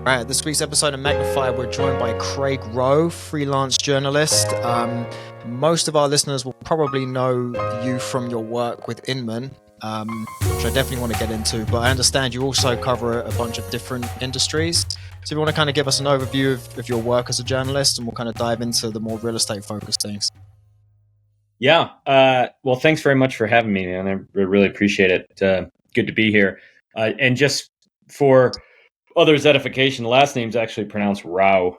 Right, this week's episode of Magnify, we're joined by Craig Rowe, freelance journalist. Most of our listeners will probably know you from your work with Inman, which I definitely want to get into, but I understand you also cover a bunch of different industries. So if you want to kind of give us an overview of your work as a journalist, and we'll kind of dive into the more real estate focused things. Yeah. Well, thanks very much for having me, man. I really appreciate it. Good to be here. And just for others' edification, the last name's actually pronounced Rowe,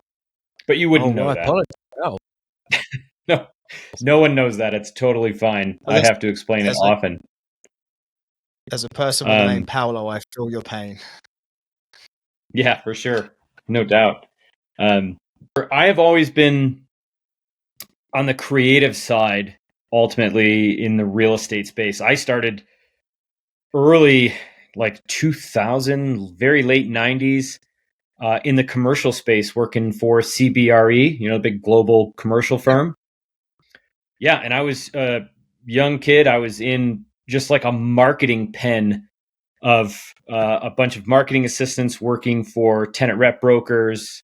but you wouldn't know I that. apologize. Oh. No one knows that. It's totally fine. Well, I have to explain it often. As a person with the name Paolo, I feel your pain. Yeah, for sure. No doubt. I have always been on the creative side, ultimately in the real estate space. I started early, like 2000, very late 90s, in the commercial space, working for CBRE, the big global commercial firm. Yeah, and I was a young kid. I was in just like a marketing pen of a bunch of marketing assistants working for tenant rep brokers,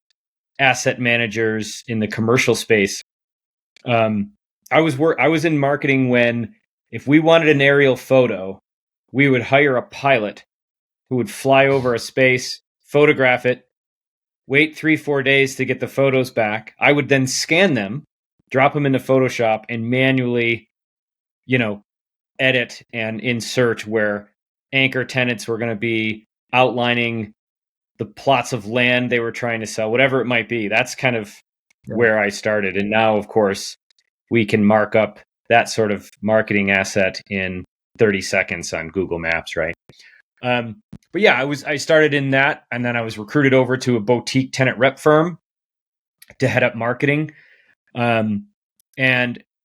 asset managers in the commercial space. I was in marketing when, if we wanted an aerial photo, we would hire a pilot who would fly over a space, photograph it, wait 3-4 days to get the photos back. I would then scan them, drop them into Photoshop, and manually, edit and insert where anchor tenants were going to be, outlining the plots of land they were trying to sell, whatever it might be. That's kind of where I started. And now, of course, we can mark up that sort of marketing asset in 30 seconds on Google Maps, right? But yeah, I started in that, and then I was recruited over to a boutique tenant rep firm to head up marketing. And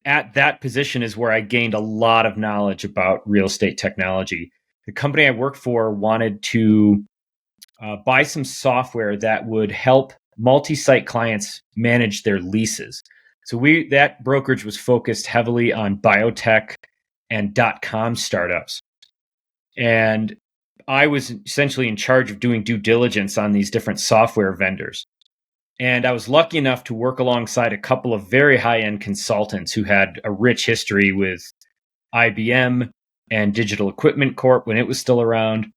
at that position is where I gained a lot of knowledge about real estate technology. The company I worked for wanted to buy some software that would help multi-site clients manage their leases. So that brokerage was focused heavily on biotech and .com startups. And I was essentially in charge of doing due diligence on these different software vendors. And I was lucky enough to work alongside a couple of very high-end consultants who had a rich history with IBM and Digital Equipment Corp when it was still around.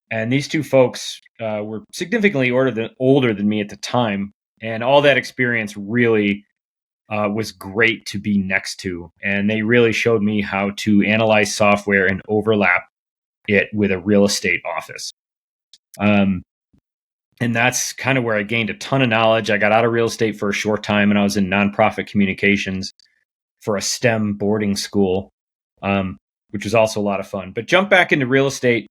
And these two folks were significantly older than me at the time. And all that experience really was great to be next to. And they really showed me how to analyze software and overlap it with a real estate office. And that's kind of where I gained a ton of knowledge. I got out of real estate for a short time, and I was in nonprofit communications for a STEM boarding school, which was also a lot of fun. But jumped back into real estate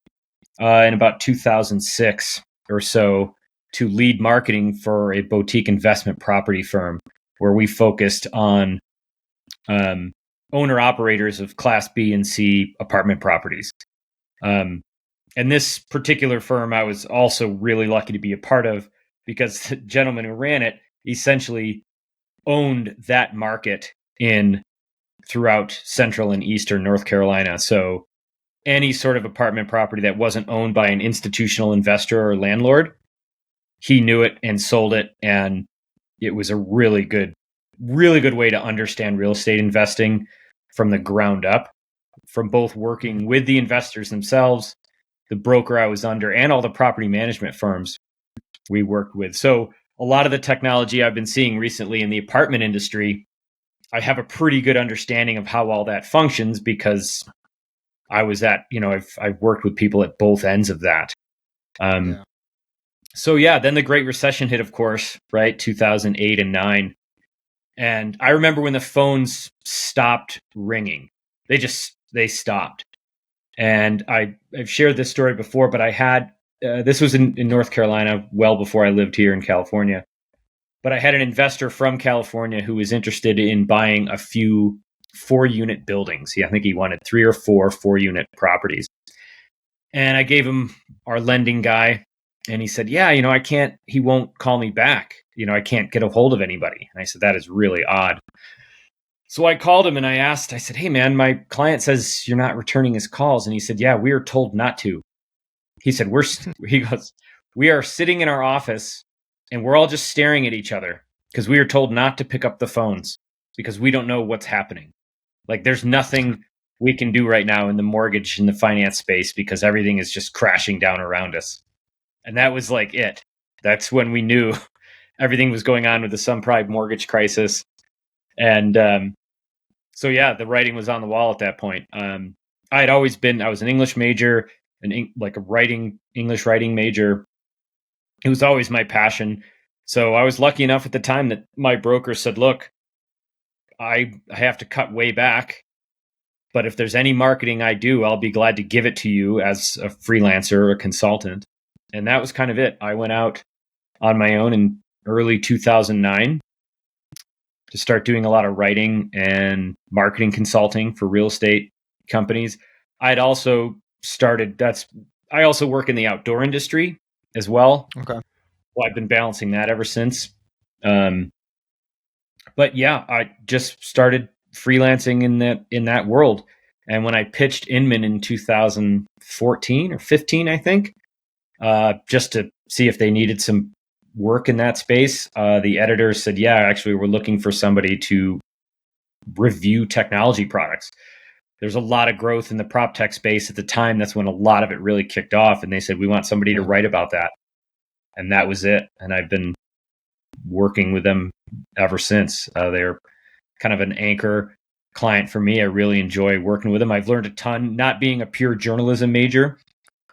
in about 2006 or so to lead marketing for a boutique investment property firm where we focused on owner-operators of Class B and C apartment properties. And this particular firm I was also really lucky to be a part of, because the gentleman who ran it essentially owned that market throughout central and eastern North Carolina. So any sort of apartment property that wasn't owned by an institutional investor or landlord, he knew it and sold it. And it was a really good way to understand real estate investing from the ground up, from both working with the investors themselves, the broker I was under, and all the property management firms we worked with. So a lot of the technology I've been seeing recently in the apartment industry, I have a pretty good understanding of how all that functions, because I was I've worked with people at both ends of that. So yeah, then the Great Recession hit, of course, right? 2008 and 9. And I remember when the phones stopped ringing. They stopped. And I've shared this story before, but I had, this was in North Carolina, well before I lived here in California. But I had an investor from California who was interested in buying a few 4-unit buildings. I think he wanted 3 or 4 4-unit properties. And I gave him our lending guy, and he said, yeah, he won't call me back. I can't get a hold of anybody. And I said, that is really odd. So I called him and I said, hey man, my client says you're not returning his calls. And he said, yeah, we are told not to. He said, we are sitting in our office and we're all just staring at each other because we are told not to pick up the phones because we don't know what's happening. Like there's nothing we can do right now in the mortgage and the finance space because everything is just crashing down around us. And that was like it. That's when we knew everything was going on with the subprime mortgage crisis. And so, yeah, the writing was on the wall at that point. I was an English major, like a English writing major. It was always my passion. So I was lucky enough at the time that my broker said, look, I have to cut way back. But if there's any marketing I do, I'll be glad to give it to you as a freelancer or a consultant. And that was kind of it. I went out on my own in early 2009 to start doing a lot of writing and marketing consulting for real estate companies. I also work in the outdoor industry as well. Okay. Well, I've been balancing that ever since. But yeah, I just started freelancing in that world. And when I pitched Inman in 2014 or 15, I think, just to see if they needed some work in that space, the editor said, yeah, actually, we're looking for somebody to review technology products. There's a lot of growth in the PropTech space at the time. That's when a lot of it really kicked off. And they said, we want somebody to write about that. And that was it. And I've been working with them ever since. They're kind of an anchor client for me. I really enjoy working with them. I've learned a ton, not being a pure journalism major.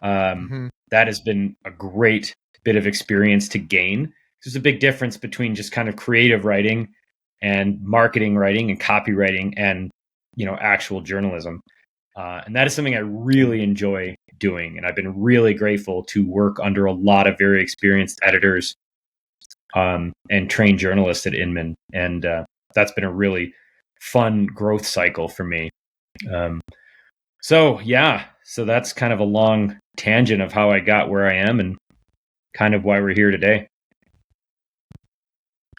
That has been a great bit of experience to gain. There's a big difference between just kind of creative writing and marketing writing and copywriting and, actual journalism. And that is something I really enjoy doing. And I've been really grateful to work under a lot of very experienced editors and trained journalists at Inman. And that's been a really fun growth cycle for me. So that's kind of a long tangent of how I got where I am and kind of why we're here today.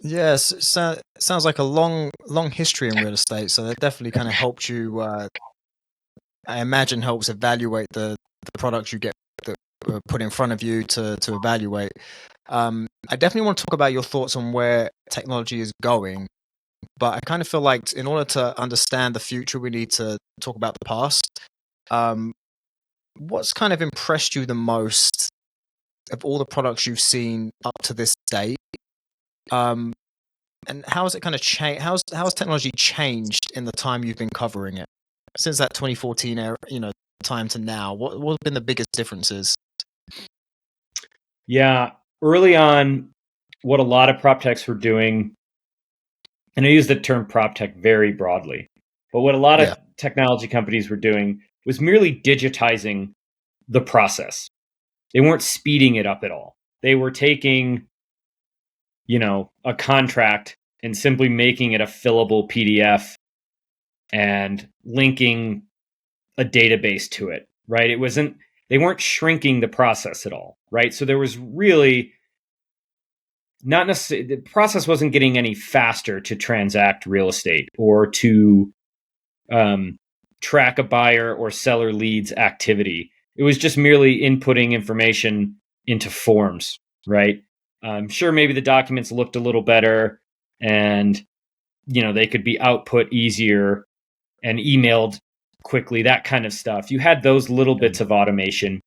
Yes, sounds like a long history in real estate. So that definitely kind of helped you. I imagine helps evaluate the products you get that are put in front of you to evaluate. I definitely want to talk about your thoughts on where technology is going, but I kind of feel like in order to understand the future, we need to talk about the past. What's kind of impressed you the most of all the products you've seen up to this date? And how has it kind of changed? How's technology changed in the time you've been covering it since that 2014 era, time to now? What have been the biggest differences? Yeah, early on, what a lot of PropTechs were doing, and I use the term PropTech very broadly, but what a lot of technology companies were doing was merely digitizing the process. They weren't speeding it up at all. They were taking, a contract and simply making it a fillable PDF and linking a database to it, right? They weren't shrinking the process at all, right? So there was really not necessarily, the process wasn't getting any faster to transact real estate or to track a buyer or seller leads activity. It was just merely inputting information into forms, right? Sure, maybe the documents looked a little better and, they could be output easier and emailed quickly, that kind of stuff. You had those little bits of automation,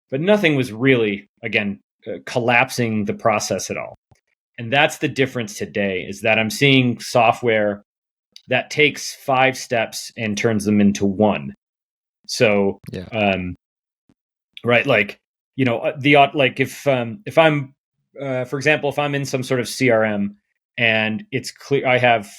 but nothing was really, again, collapsing the process at all. And that's the difference today, is that I'm seeing software that takes 5 steps and turns them into 1. So, right, like, if I'm, for example, if I'm in some sort of CRM and it's clear, I have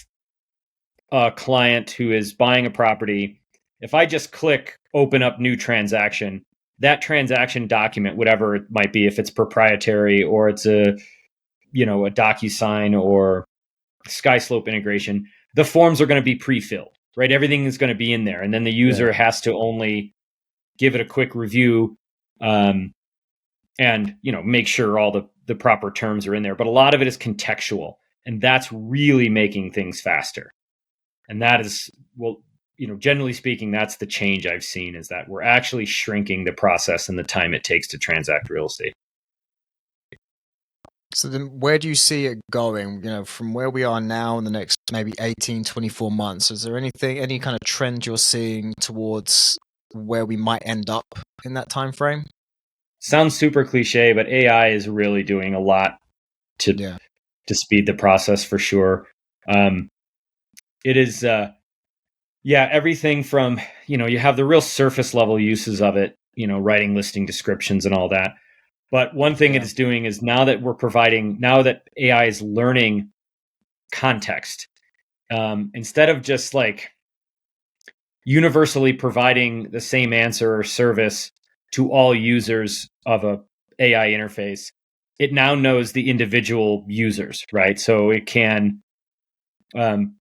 a client who is buying a property. If I just click open up new transaction, that transaction document, whatever it might be, if it's proprietary or it's a DocuSign or SkySlope integration, the forms are going to be pre-filled, right? Everything is going to be in there. And then the user has to only give it a quick review and, make sure all the proper terms are in there. But a lot of it is contextual, and that's really making things faster. And that is, generally speaking, that's the change I've seen, is that we're actually shrinking the process and the time it takes to transact real estate. So then where do you see it going, from where we are now in the next maybe 18, 24 months? Is there any kind of trend you're seeing towards where we might end up in that time frame? Sounds super cliche, but AI is really doing a lot to Yeah. to speed the process for sure. It is, everything from, you have the real surface level uses of it, writing listing descriptions and all that. But one thing it Yeah. is doing is now that AI is learning context, instead of just like universally providing the same answer or service to all users of a AI interface, it now knows the individual users, right? So it can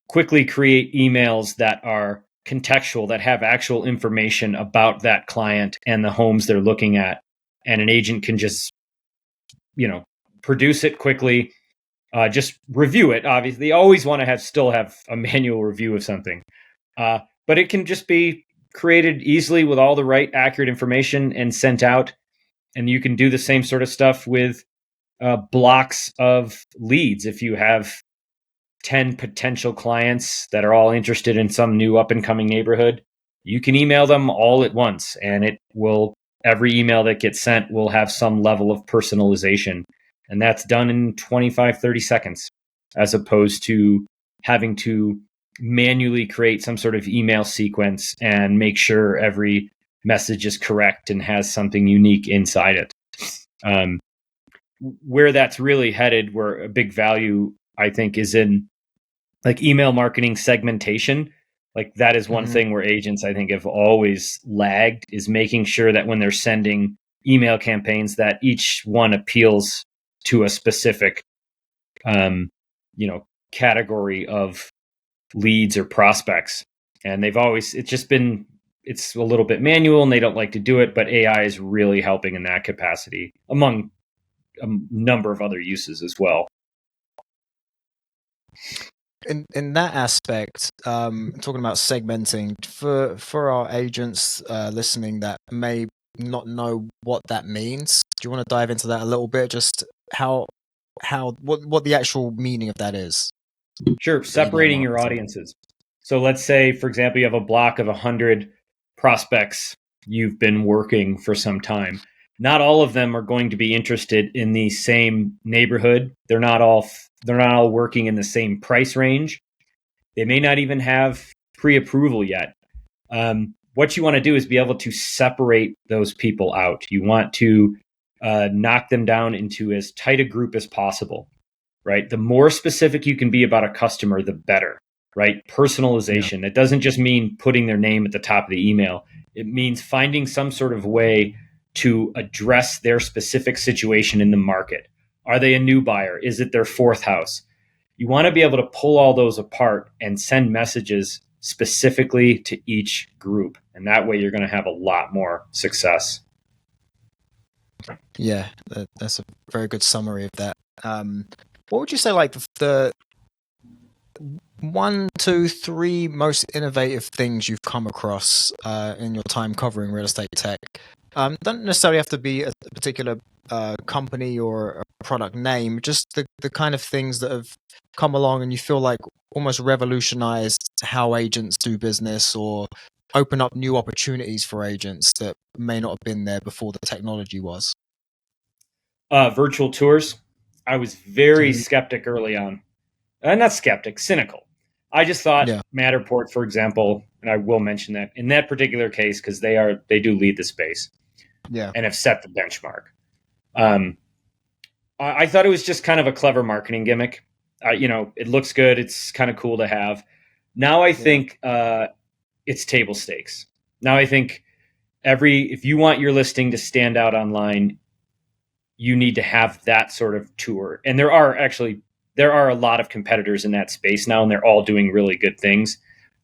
quickly create emails that are contextual, that have actual information about that client and the homes they're looking at. And an agent can just, produce it quickly, just review it. Obviously, they always want to still have a manual review of something. But it can just be created easily with all the right accurate information and sent out. And you can do the same sort of stuff with blocks of leads. If you have 10 potential clients that are all interested in some new up and coming neighborhood, you can email them all at once, and every email that gets sent will have some level of personalization. And that's done in 25, 30 seconds, as opposed to having to manually create some sort of email sequence and make sure every message is correct and has something unique inside it. Where that's really headed, where a big value, I think, is in like email marketing segmentation. Like that is one thing where agents, I think, have always lagged, is making sure that when they're sending email campaigns, that each one appeals to a specific, category of leads or prospects. And it's a little bit manual and they don't like to do it, but AI is really helping in that capacity, among a number of other uses as well. In that aspect, talking about segmenting for our agents listening that may not know what that means, do you want to dive into that a little bit? Just what the actual meaning of that is? Sure, For email separating your marketing. audiences. So let's say, for example, you have a block of 100 prospects you've been working for some time. Not all of them are going to be interested in the same neighborhood. They're not all working in the same price range. They may not even have pre-approval yet. What you want to do is be able to separate those people out. You want to knock them down into as tight a group as possible, right? The more specific you can be about a customer, the better, right? Personalization. It doesn't just mean putting their name at the top of the email. It means finding some sort of way to address their specific situation in the market. Are they a new buyer? Is it their fourth house? You want to be able to pull all those apart and send messages specifically to each group. And that way you're going to have a lot more success. Yeah, that's a very good summary of that. What would you say, like the 1, 2, 3 most innovative things you've come across in your time covering real estate tech? Don't necessarily have to be a particular company or a product name, just the kind of things that have come along and you feel like almost revolutionized how agents do business or open up new opportunities for agents that may not have been there before the technology was. Virtual tours. I was very skeptic early on. Not skeptic, cynical. I just thought Yeah. Matterport, for example, and I will mention that in that particular case because they do lead the space Yeah. and have set the benchmark. I thought it was just kind of a clever marketing gimmick. It looks good. It's kind of cool to have. Now I think it's table stakes. Now I think if you want your listing to stand out online, you need to have that sort of tour. And there are a lot of competitors in that space now, and they're all doing really good things.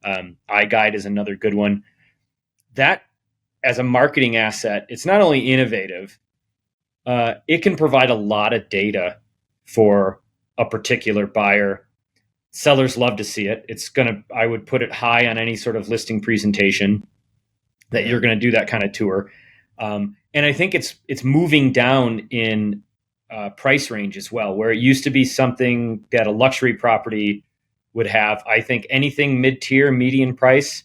iGuide is another good one. That, as a marketing asset, it's not only innovative, it can provide a lot of data for a particular buyer. Sellers love to see it. I would put it high on any sort of listing presentation that you're going to do that kind of tour. And I think it's moving down in price range as well, where it used to be something that a luxury property would have. I think anything mid-tier, median price,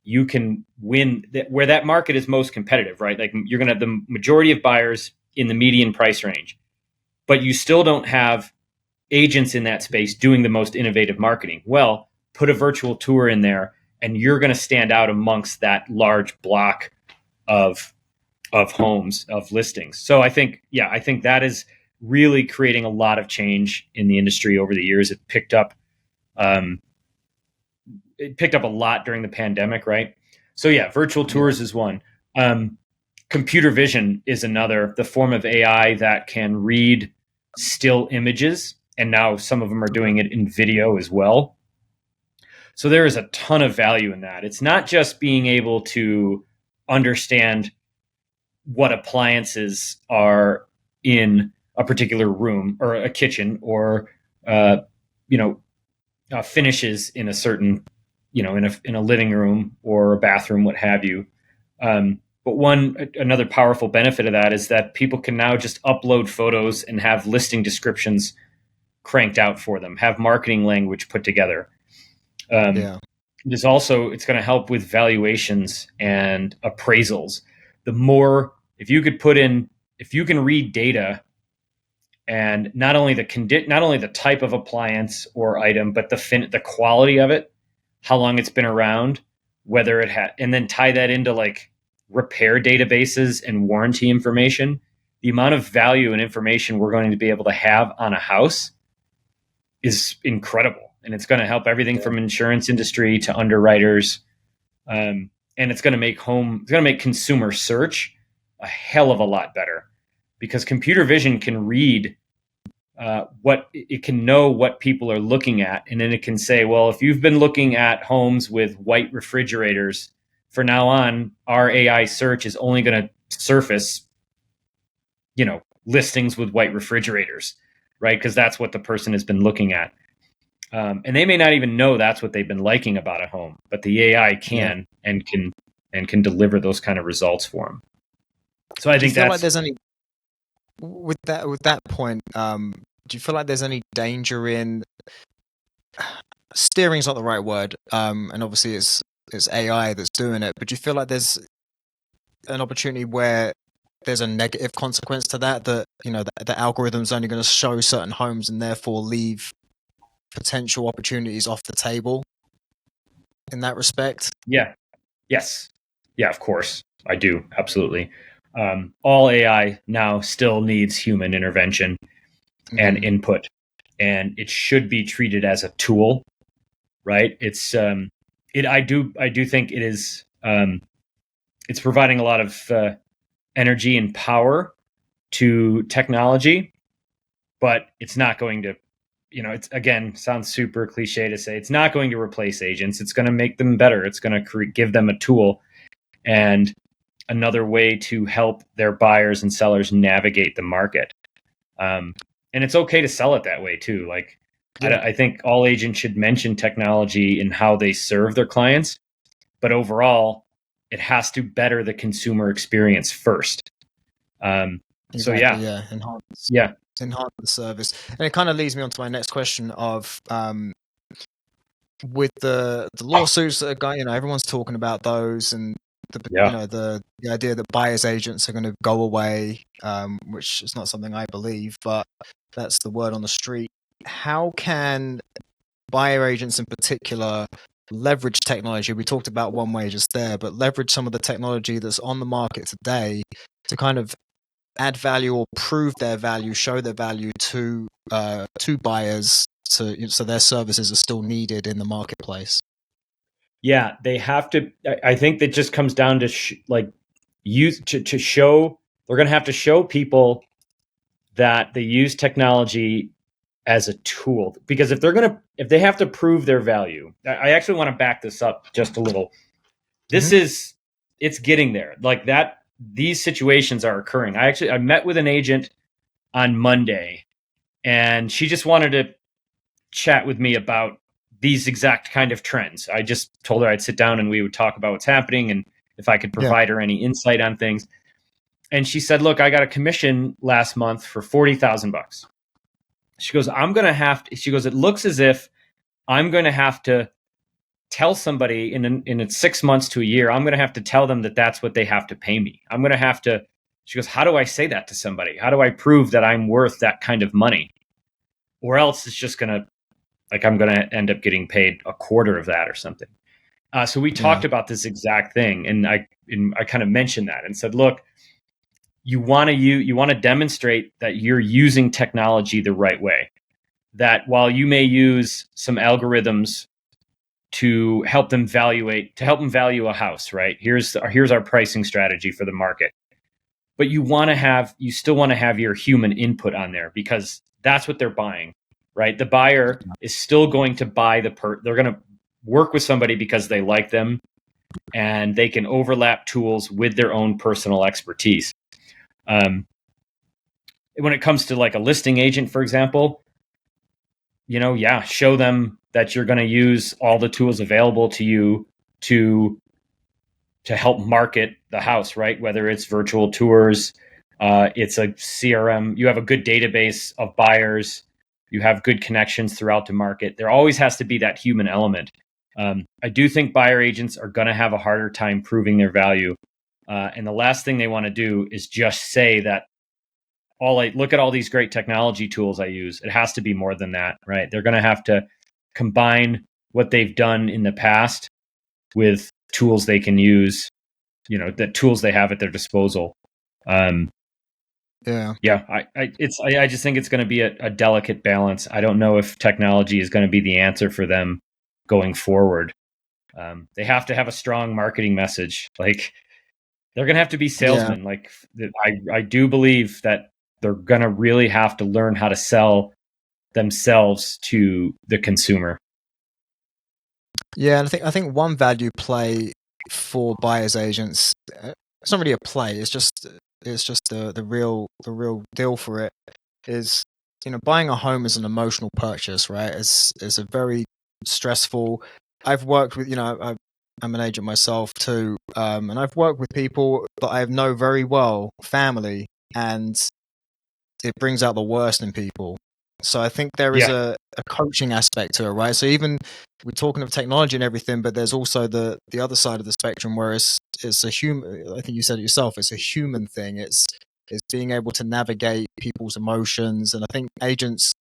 you can win where that market is most competitive, right? Like you're going to have the majority of buyers in the median price range, but you still don't have agents in that space doing the most innovative marketing. Well, put a virtual tour in there and you're going to stand out amongst that large block of homes, of listings. So I think that is really creating a lot of change in the industry over the years. It picked up a lot during the pandemic, right? So yeah, virtual tours is one. Computer vision is another, the form of AI that can read still images, and now some of them are doing it in video as well. So there is a ton of value in that. It's not just being able to understand what appliances are in a particular room or a kitchen, or finishes in a certain, in a living room or a bathroom, what have you. But another powerful benefit of that is that people can now just upload photos and have listing descriptions cranked out for them, have marketing language put together. It's going to help with valuations and appraisals. If you can read data, and not only the type of appliance or item, but the quality of it, how long it's been around, whether it had, and then tie that into like repair databases and warranty information, the amount of value and information we're going to be able to have on a house is incredible. And it's going to help everything from insurance industry to underwriters. And it's going to make consumer search a hell of a lot better, because computer vision can read it can know what people are looking at. And then it can say, well, if you've been looking at homes with white refrigerators, for now on, our AI search is only going to surface, listings with white refrigerators, right? Because that's what the person has been looking at. And they may not even know that's what they've been liking about a home, but the AI can and can deliver those kind of results for them. So I think that's like there's any with that point. Do you feel like there's any danger in steering's not the right word, and obviously it's AI that's doing it, but do you feel like there's an opportunity where there's a negative consequence to that the algorithm's only going to show certain homes and therefore leave potential opportunities off the table in that respect? Yes, of course I do, absolutely. All AI now still needs human intervention and input, and it should be treated as a tool, right? I do think it is. It's providing a lot of energy and power to technology, but it's not going to. It's, again, sounds super cliche to say, it's not going to replace agents. It's going to make them better. It's going to give them a tool and another way to help their buyers and sellers navigate the market. And it's okay to sell it that way too. Like, I think all agents should mention technology in how they serve their clients, but overall, it has to better the consumer experience first. Enhance the service. And it kind of leads me on to my next question of with the lawsuits that are going, everyone's talking about those, and the idea that buyer's agents are going to go away, which is not something I believe, but that's the word on the street. How can buyer agents in particular leverage technology? We talked about one way just there, but leverage some of the technology that's on the market today to kind of add value or prove their value, show their value to buyers, so their services are still needed in the marketplace. Yeah, they have to. I think that just comes down to show. They're going to have to show people that they use technology as a tool, because if they have to prove their value, I actually want to back this up just a little. It's getting there. Like that, these situations are occurring. I met with an agent on Monday, and she just wanted to chat with me about these exact kind of trends. I just told her I'd sit down and we would talk about what's happening and if I could provide her any insight on things. And she said, look, I got a commission last month for $40,000. She goes, she goes, it looks as if I'm going to have to tell somebody in 6 months to a year, I'm going to have to tell them that that's what they have to pay me. I'm going to have to, she goes, how do I say that to somebody? How do I prove that I'm worth that kind of money? Or else it's just going to, like, I'm going to end up getting paid a quarter of that or something. So we talked about this exact thing. And I kind of mentioned that and said, look, you want to demonstrate that you're using technology the right way. That while you may use some algorithms to help them value a house, right? Here's our pricing strategy for the market. But you still want to have your human input on there, because that's what they're buying, right? The buyer is still going to buy they're going to work with somebody because they like them and they can overlap tools with their own personal expertise. When it comes to like a listing agent, for example, show them that you're going to use all the tools available to you to help market the house, right? Whether it's virtual tours, it's a CRM, you have a good database of buyers, you have good connections throughout the market. There always has to be that human element. I do think buyer agents are going to have a harder time proving their value. And the last thing they want to do is just say that, look at all these great technology tools I use. It has to be more than that, right? They're going to have to combine what they've done in the past with tools they can use, the tools they have at their disposal. I just think it's going to be a delicate balance. I don't know if technology is going to be the answer for them going forward. They have to have a strong marketing message. Like, they're going to have to be salesmen. Yeah. Like, I do believe that they're going to really have to learn how to sell themselves to the consumer. Yeah, and I think one value play for buyers agents, it's not really a play. It's just the real deal for it is, buying a home is an emotional purchase, right? It's a very stressful. I've worked with, I'm an agent myself too, and I've worked with people that I know very well, family, and it brings out the worst in people. So I think there is a coaching aspect to it, right? So even we're talking of technology and everything, but there's also the other side of the spectrum where it's a human. I think you said it yourself. It's a human thing. It's being able to navigate people's emotions, and I think agents,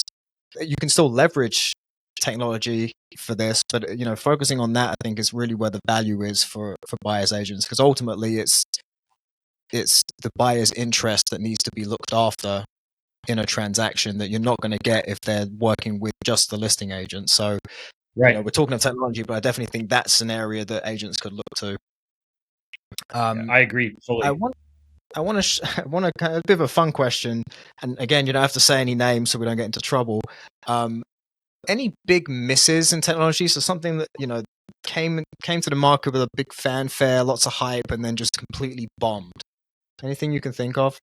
you can still leverage technology for this, but focusing on that, I think, is really where the value is for buyers agents, because ultimately it's the buyer's interest that needs to be looked after in a transaction that you're not going to get if they're working with just the listing agent. So, right. We're talking of technology, but I definitely think that's an area that agents could look to. I agree fully. I want to kind of a bit of a fun question, and again, you don't have to say any names so we don't get into trouble. Any big misses in technology? So something that came to the market with a big fanfare, lots of hype, and then just completely bombed. Anything you can think of?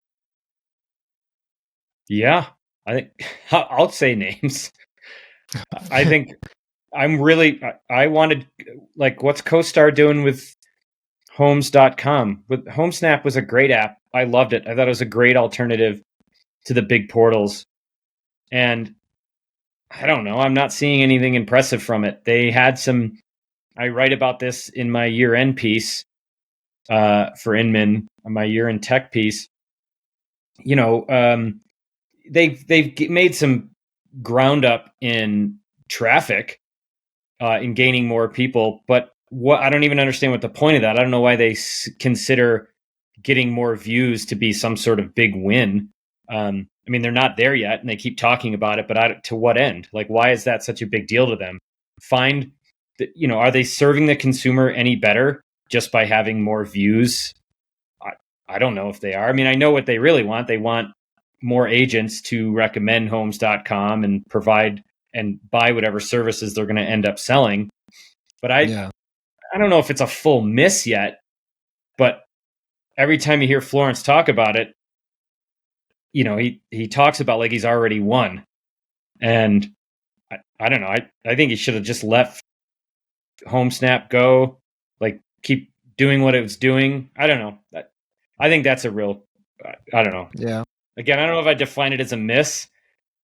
Yeah, I think I'll say names. I think I wanted, like, what's CoStar doing with homes.com? With HomeSnap was a great app. I loved it. I thought it was a great alternative to the big portals. And I don't know, I'm not seeing anything impressive from it. They had I write about this in my year-end piece for Inman, my year-end tech piece. They've made some ground up in traffic, in gaining more people, but I don't even understand what the point of that. I don't know why they consider getting more views to be some sort of big win. I mean, they're not there yet, and they keep talking about it, but to what end? Like, why is that such a big deal to them? Are they serving the consumer any better just by having more views? I don't know if they are. I mean, I know what they really want. They want more agents to recommend homes.com and provide and buy whatever services they're going to end up selling. But I don't know if it's a full miss yet, but every time you hear Florence talk about it, he talks about like he's already won. And I don't know. I think he should have just left HomeSnap go, like, keep doing what it was doing. I don't know. I think that's a real I don't know. Yeah. Again, I don't know if I define it as a miss,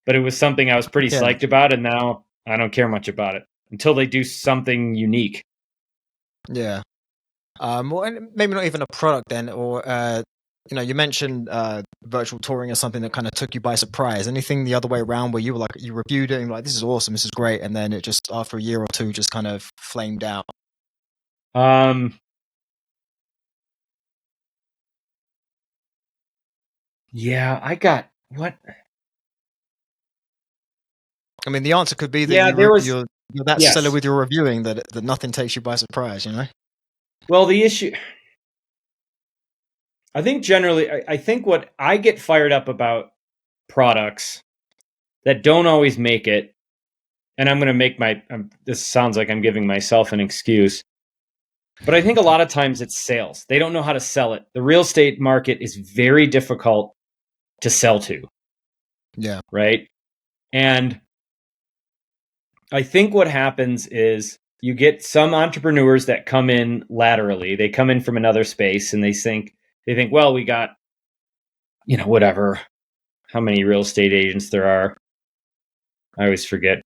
but it was something I was pretty psyched about, and now I don't care much about it until they do something unique. Yeah. Well, maybe not even a product then, or you mentioned virtual touring as something that kind of took you by surprise. Anything the other way around where you were like, you reviewed it and you were like, this is awesome, this is great, and then it just after a year or two just kind of flamed out? Yeah, I got what? I mean, the answer could be that Yeah, there was. you're that stellar Yes. with your reviewing that nothing takes you by surprise. Well, the issue. I think generally, I think what I get fired up about products that don't always make it, and I'm going to make this sounds like I'm giving myself an excuse, but I think a lot of times it's sales. They don't know how to sell it. The real estate market is very difficult to sell to. Yeah. Right. And I think what happens is you get some entrepreneurs that come in laterally. They come in from another space and they think, well, we got, whatever, how many real estate agents there are. I always forget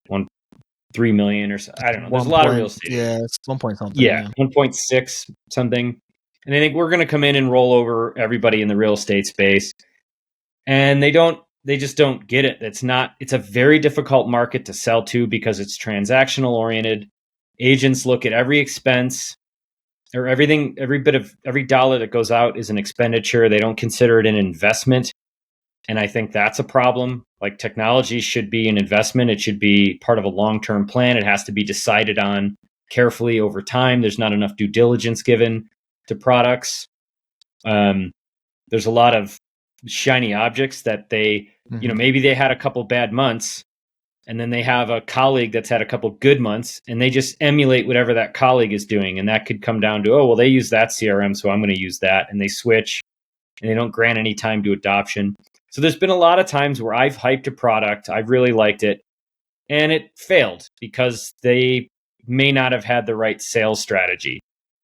3 million or so. I don't know. There's a lot of real estate. Yeah, it's 1 point something. Yeah, 1.6 something. And I think we're going to come in and roll over everybody in the real estate space. And they just don't get it. It's a very difficult market to sell to because it's transactional oriented. Agents look at every expense or everything, every dollar that goes out is an expenditure. They don't consider it an investment. And I think that's a problem. Like, technology should be an investment. It should be part of a long-term plan. It has to be decided on carefully over time. There's not enough due diligence given to products. There's a lot of shiny objects that maybe they had a couple bad months and then they have a colleague that's had a couple good months and they just emulate whatever that colleague is doing. And that could come down to, oh, well, they use that CRM, so I'm going to use that. And they switch and they don't grant any time to adoption. So there's been a lot of times where I've hyped a product, I've really liked it, and it failed because they may not have had the right sales strategy.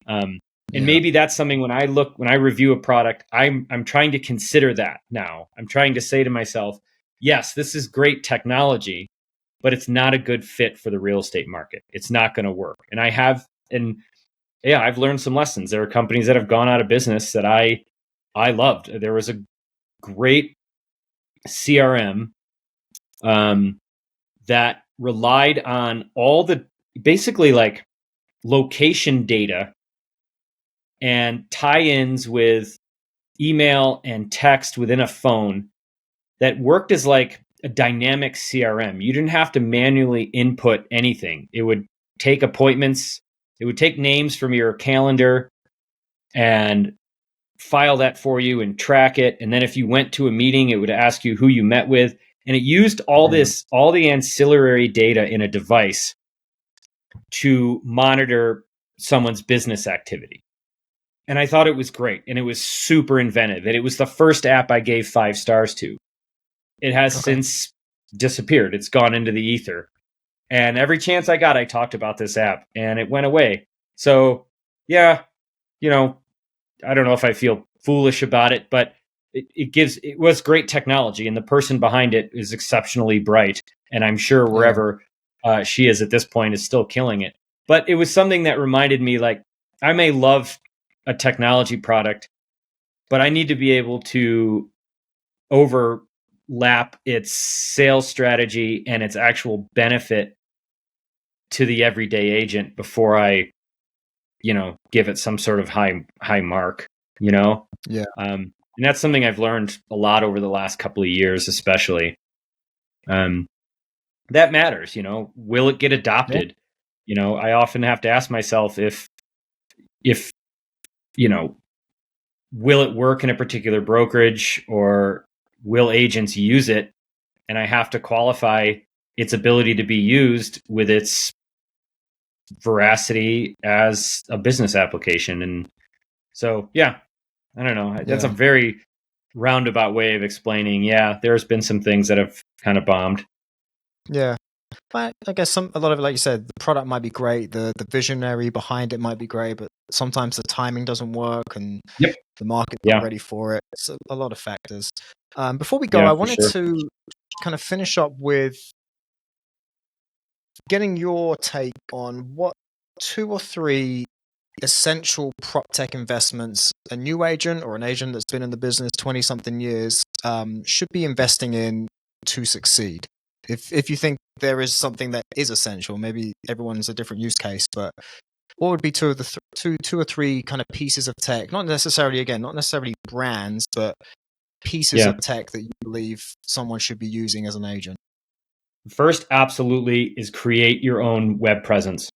And maybe that's something when I review a product, I'm trying to consider that now. I'm trying to say to myself, yes, this is great technology, but it's not a good fit for the real estate market. It's not going to work. And I've learned some lessons. There are companies that have gone out of business that I loved. There was a great CRM that relied on all the basically like location data and tie-ins with email and text within a phone that worked as like a dynamic CRM. You didn't have to manually input anything. It would take appointments. It would take names from your calendar and file that for you and track it. And then if you went to a meeting, it would ask you who you met with. And it used all the ancillary data in a device to monitor someone's business activity. And I thought it was great. And it was super inventive. And it was the first app I gave 5 stars to. It has since disappeared. It's gone into the ether. And every chance I got, I talked about this app and it went away. So yeah, I don't know if I feel foolish about it, but it was great technology and the person behind it is exceptionally bright. And I'm sure wherever she is at this point is still killing it. But it was something that reminded me, like, I may love a technology product, but I need to be able to overlap its sales strategy and its actual benefit to the everyday agent before I, give it some sort of high mark, Yeah. And that's something I've learned a lot over the last couple of years, especially. That matters, will it get adopted? Yeah. I often have to ask myself if, will it work in a particular brokerage or will agents use it? And I have to qualify its ability to be used with its veracity as a business application. And so, yeah, I don't know. That's a very roundabout way of explaining. Yeah, there's been some things that have kind of bombed. Yeah. But I guess a lot of it, like you said, the product might be great, the visionary behind it might be great, but sometimes the timing doesn't work and Yep. the market's Yeah. not ready for it. It's a lot of factors. Before we go, Yeah, I for wanted sure. to kind of finish up with getting your take on what 2 or 3 essential prop tech investments a new agent or an agent that's been in the business 20 something years should be investing in to succeed. If you think there is something that is essential, maybe everyone's a different use case, but what would be two or three kind of pieces of tech, not necessarily brands, but pieces Yeah. of tech that you believe someone should be using as an agent? First, absolutely, is create your own web presence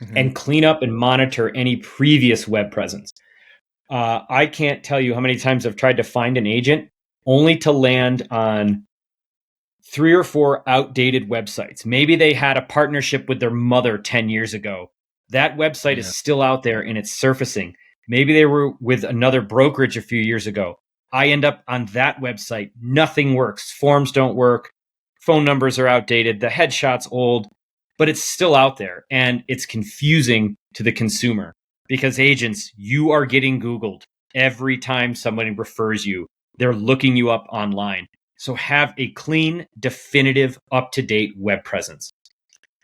Mm-hmm. and clean up and monitor any previous web presence. I can't tell you how many times I've tried to find an agent only to land on 3 or 4 outdated websites. Maybe they had a partnership with their mother 10 years ago. That website Yeah. is still out there and it's surfacing. Maybe they were with another brokerage a few years ago. I end up on that website. Nothing works. Forms don't work. Phone numbers are outdated. The headshot's old, but it's still out there and it's confusing to the consumer because agents, you are getting Googled every time somebody refers you. They're looking you up online. So have a clean, definitive, up-to-date web presence.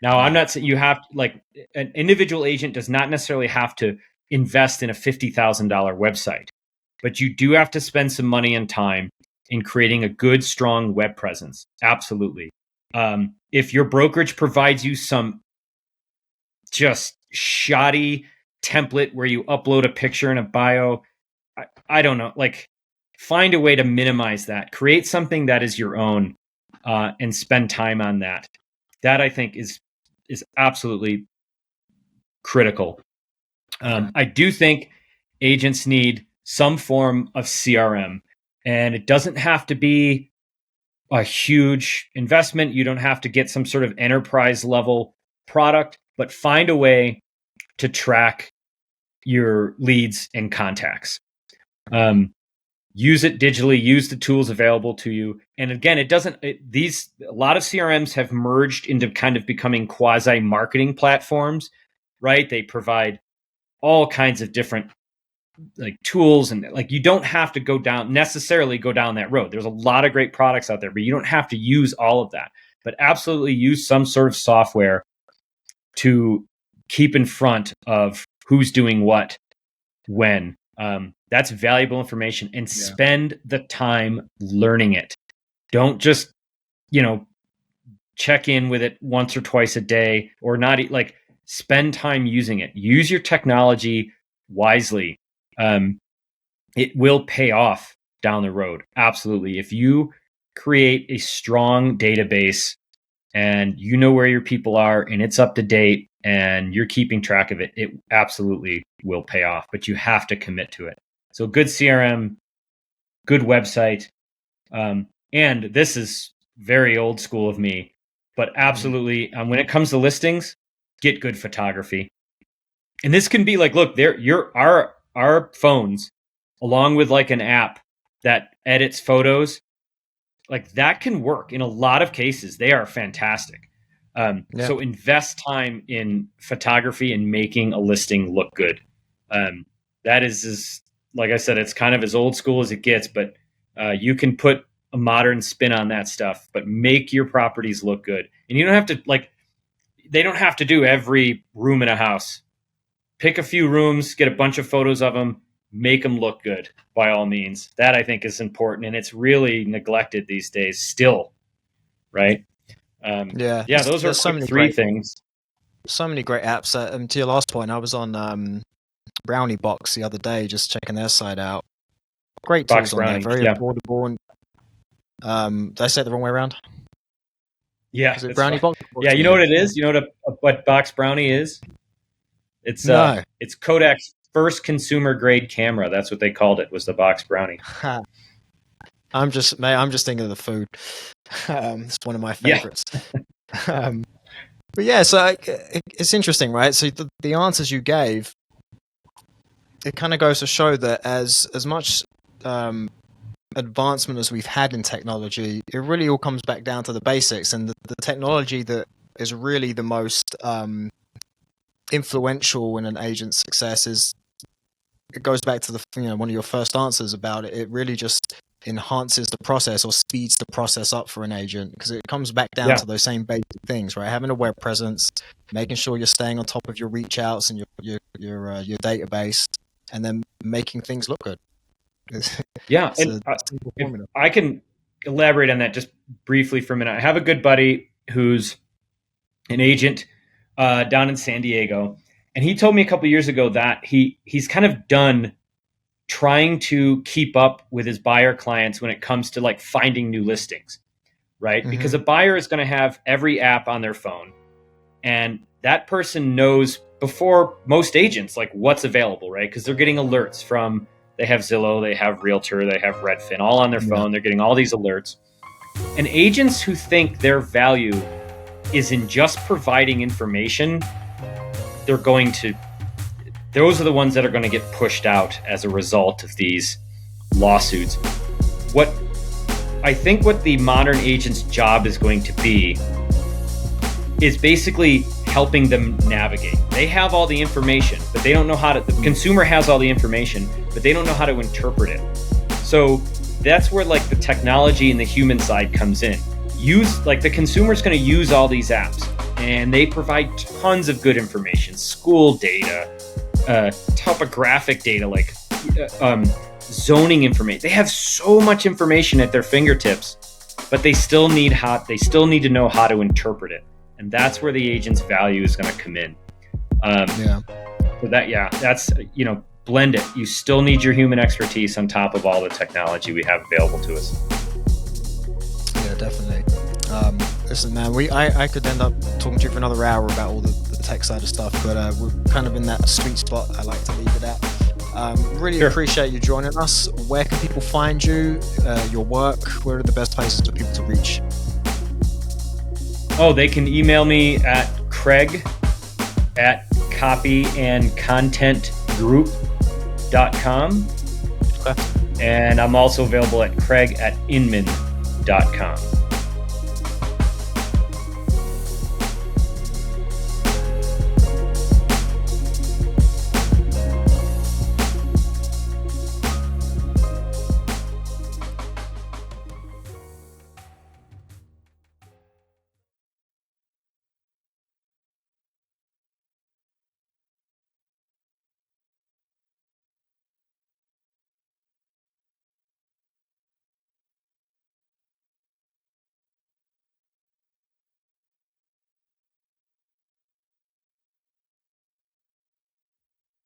Now, I'm not saying you have like an individual agent does not necessarily have to invest in a $50,000 website, but you do have to spend some money and time in creating a good, strong web presence. Absolutely. If your brokerage provides you some just shoddy template where you upload a picture and a bio, I don't know. Like, find a way to minimize that. Create something that is your own, and spend time on that. That I think is absolutely critical. I do think agents need some form of CRM, and it doesn't have to be a huge investment. You don't have to get some sort of enterprise level product, but find a way to track your leads and contacts. Use it digitally, use the tools available to you. And again, a lot of CRMs have merged into kind of becoming quasi marketing platforms, right? They provide all kinds of different like tools, and like you don't have to necessarily go down that road. There's a lot of great products out there, but you don't have to use all of that. But absolutely use some sort of software to keep in front of who's doing what when. That's valuable information, and spend the time learning it. Don't just, check in with it once or twice a day or not. Like, spend time using it. Use your technology wisely. It will pay off down the road. Absolutely. If you create a strong database and you know where your people are and it's up to date and you're keeping track of it, it absolutely will pay off, but you have to commit to it. So good CRM, good website. And this is very old school of me, but absolutely, when it comes to listings, get good photography. And this can be like, look, our phones, along with like an app that edits photos, like that can work in a lot of cases. They are fantastic. So invest time in photography and making a listing look good. That is, like I said, it's kind of as old school as it gets, but you can put a modern spin on that stuff, but make your properties look good. And you don't have to they don't have to do every room in a house. Pick a few rooms, get a bunch of photos of them, make them look good by all means. That I think is important, and it's really neglected these days still, right? Those are quick 3 things. So many great apps. To your last point, I was on Brownie Box the other day, just checking their site out. Great tools on there, very affordable. And did I say it the wrong way around? Yeah, is it Brownie Box? Yeah, you know what it is? You know what Box Brownie is? It's it's Kodak's first consumer grade camera. That's what they called it. Was the Box Brownie? I'm just thinking of the food. It's one of my favorites. But yeah, so it's interesting, right? So the answers you gave, it kind of goes to show that as much advancement as we've had in technology, it really all comes back down to the basics, and the technology that is really the most influential in an agent's success is, it goes back to the, one of your first answers about it. It really just enhances the process or speeds the process up for an agent, because it comes back down to those same basic things, right? Having a web presence, making sure you're staying on top of your reach outs and your database, and then making things look good. Yeah, and I can elaborate on that just briefly for a minute. I have a good buddy who's an agent down in San Diego, and he told me a couple of years ago that he's kind of done trying to keep up with his buyer clients when it comes to like finding new listings, right? Mm-hmm. Because a buyer is going to have every app on their phone, and that person knows before most agents like what's available, right? Because they're getting alerts from, they have Zillow, they have Realtor, they have Redfin, all on their phone. They're getting all these alerts. And agents who think their value is in just providing information, those are the ones that are going to get pushed out as a result of these lawsuits. What the modern agent's job is going to be is basically helping them navigate. They have all the information, but they don't know how to, the consumer has all the information, but they don't know how to interpret it. So that's where like the technology and the human side comes in. The consumer's going to use all these apps, and they provide tons of good information, school data, topographic data, like zoning information. They have so much information at their fingertips, but they still need to know how to interpret it. And that's where the agent's value is going to come in. That's, blend it. You still need your human expertise on top of all the technology we have available to us. Yeah, definitely. Listen, man, I could end up talking to you for another hour about all the tech side of stuff, but we're kind of in that sweet spot I like to leave it at. Really appreciate you joining us. Where can people find you, your work? Where are the best places for people to reach? Oh, they can email me at craig@copyandcontentgroup.com. Okay. And I'm also available at craig@inman.com.